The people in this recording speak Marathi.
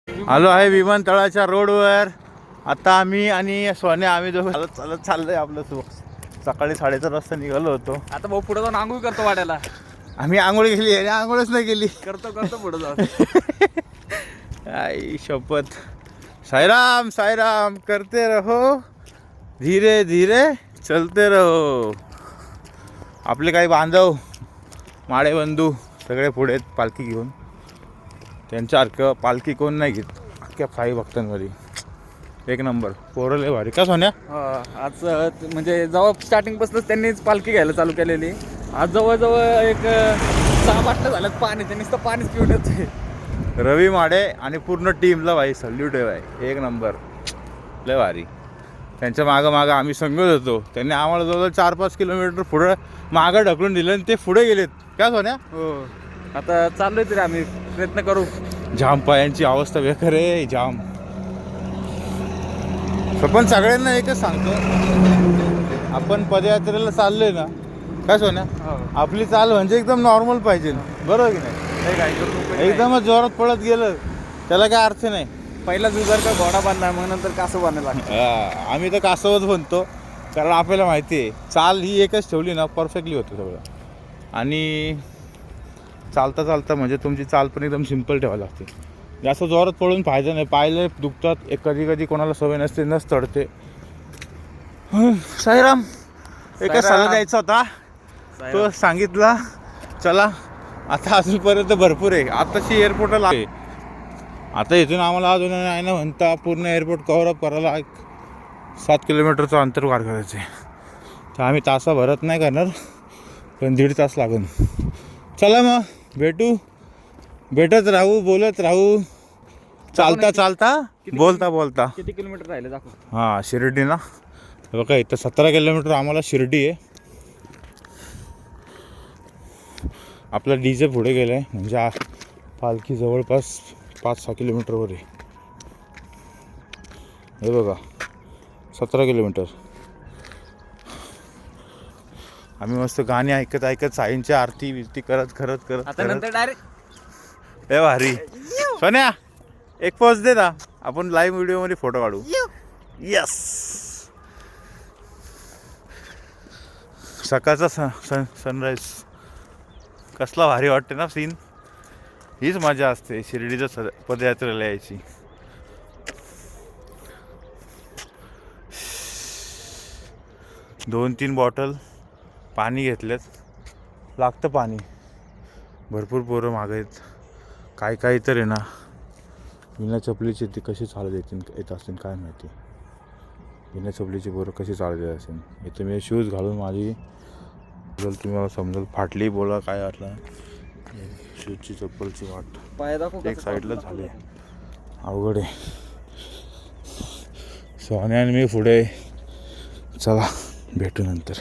आलो आहे विमानतळाच्या रोडवर. आता आम्ही आणि सोन्या आम्ही दोघं चालत चालत चाललोय आपलं सकाळी 4:30 वाजता निघालो होतो. आता भाऊ पुढे जाऊन आंघोळ करतो वाड्याला. आम्ही आंघोळ केली आणि आंघोळच नाही केली. करतो पुढे जाऊन. आई शपथ. साईराम साईराम करते रहो, धीरे धीरे चलते रहो. आपले काही बांधव माडे बंधू सगळे पुढे पालखी घेऊन. त्यांच्यासारखं पालखी कोण नाही घेत अख्ख्या साई भक्तांमध्ये. एक नंबर पोरं लय भारी का सोन्या. आज म्हणजे जेव्हा स्टार्टिंगपासूनच त्यांनीच पालखी घ्यायला चालू केलेली. आज जवळजवळ एक 6 बाटल्या झाल्यात पाण्याच्या. नुसतं पाणीच पिऊन येते. रवी माडे आणि पूर्ण टीमला भाई सल्यूट आहे भाई. एक नंबर लय भारी. त्यांच्या मागं आम्ही संगत होतो. त्यांनी आम्हाला जवळजवळ 4-5 किलोमीटर पुढं मागं ढकलून दिलं आणि ते पुढे गेलेत का सोन्या. हो आता चाललोय तरी आम्ही प्रयत्न करू. जाम पायांची अवस्था बेकार आहे जाम. पण सगळ्यांना एकच सांगतो, आपण पदयात्रेला चाललोय ना काय सोन्या, आपली चाल म्हणजे एकदम नॉर्मल पाहिजे. बरोबर की नाही. एकदमच जोरात पळत गेलं त्याला काय अर्थ नाही. पहिला जर का घोडा बांधला मग नंतर कासव बांधायला. आम्ही तर कासवच म्हणतो कारण आपल्याला माहिती आहे चाल ही एकच ठेवली ना परफेक्टली होतं सगळं. आणि चालता चालता म्हणजे तुमची चाल पण एकदम सिंपल ठेवावी लागते. जास्त जोरात पळून फायदा नाही. पायले दुखतात. कधी कधी कोणाला सवय नसते नस चढते. साईराम एका सल्ला द्यायचा होता तो सांगितला. चला आता अजूनपर्यंत भरपूर आहे. आताशी एअरपोर्टला लागते. आता इथून आम्हाला अजून नाही ना म्हणता पूर्ण एअरपोर्ट कव्हरअप करायला 7 किलोमीटरचं अंतर पार करायचं आहे. तर आम्ही तासाभरात नाही करणार पण 1.5 तास लागेल. चला मग भेटत राहू, बोलत राहू, चालता चालता बोलता बोलता. किती किलोमीटर राहिले दाखव. हां शिर्डी ना बघा इथं 17 किलोमीटर आम्हाला शिर्डी आहे. आपला डीजे पुढे गेलं आहे म्हणजे पालखी जवळपास 5-6 किलोमीटरवर आहे. हे बघा 17 किलोमीटर. आम्ही मस्त गाणी ऐकत ऐकत साईंची आरती विरती करत आता नंतर डायरेक्ट हे भारी. सोन्या एक पोज दे ना आपण लाईव्ह व्हिडिओमध्ये फोटो काढू. यस. सकाळचा सनराईज कसला भारी वाटते ना सीन. हीच मजा असते शिर्डीच्या पदयात्रेला यायची. दोन 3 बॉटल पाणी घेतलेत. लागतं पाणी. भरपूर पोरं मागं आहेत. काही तर आहे ना बिना चपलीची ती कशी चालत येत असतील काय माहिती. बिना चपलीची पोरं कशी चालत येत असेल. इथं मी शूज घालून माझी जर तुम्हाला समजेल फाटली बोला काय वाटलं. शूजची चप्पलची वाट पाय दाखव एक साईडला झाले. अवघड आहे. सोन्या आणि मी पुढे. चला भेटू नंतर.